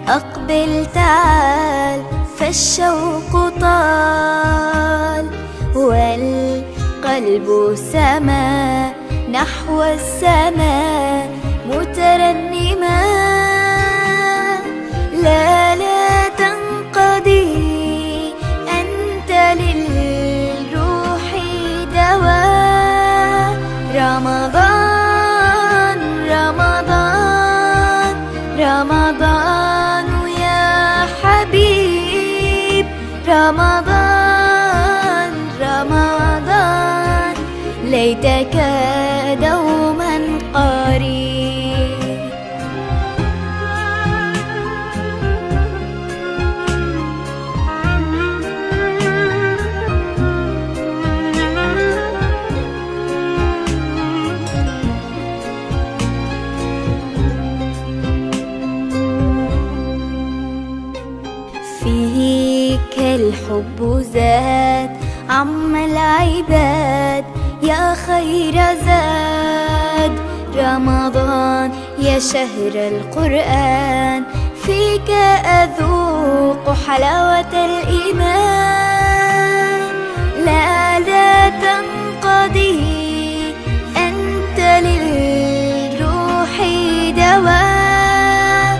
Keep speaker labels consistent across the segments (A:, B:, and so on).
A: أقبل تعال فالشوق طال، والقلب سما نحو السماء مترنما. لا تنقضي أنت للروح دواء. رمضان رمضان رمضان يا حبيب، رمضان رمضان ليتك دوما قريب. فيك الحب زاد عم العباد يا خير زاد. رمضان يا شهر القرآن، فيك أذوق حلاوة الإيمان. لا تنقضي أنت للروح دواء.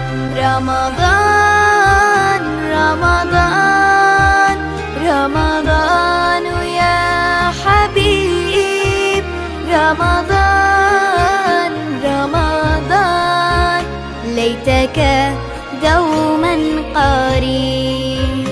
A: رمضان رمضان رمضان يا حبيب، رمضان رمضان ليتك دوما قريب.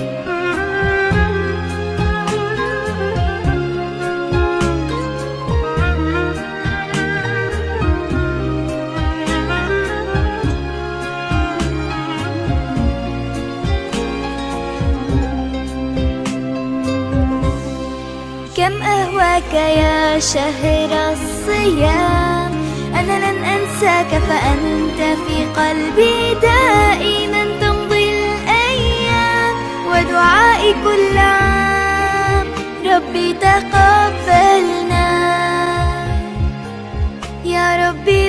A: كم أهواك يا شهر الصيام، أنا لن أنساك فأنت في قلبي دائما. تمضي الأيام ودعائي كل عام، ربي تقبلنا يا ربي.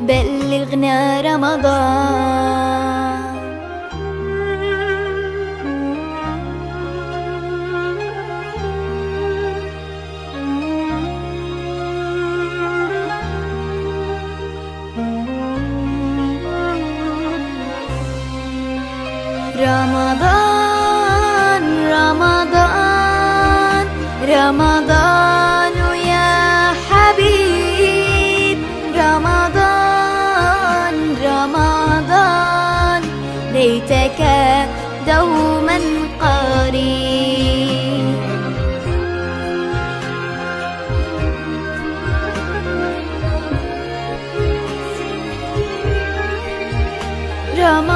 A: بلغنا رمضان. رمضان رمضان رمضان يا حبيب، رمضان رمضان ليتك دوما قريب. رمضان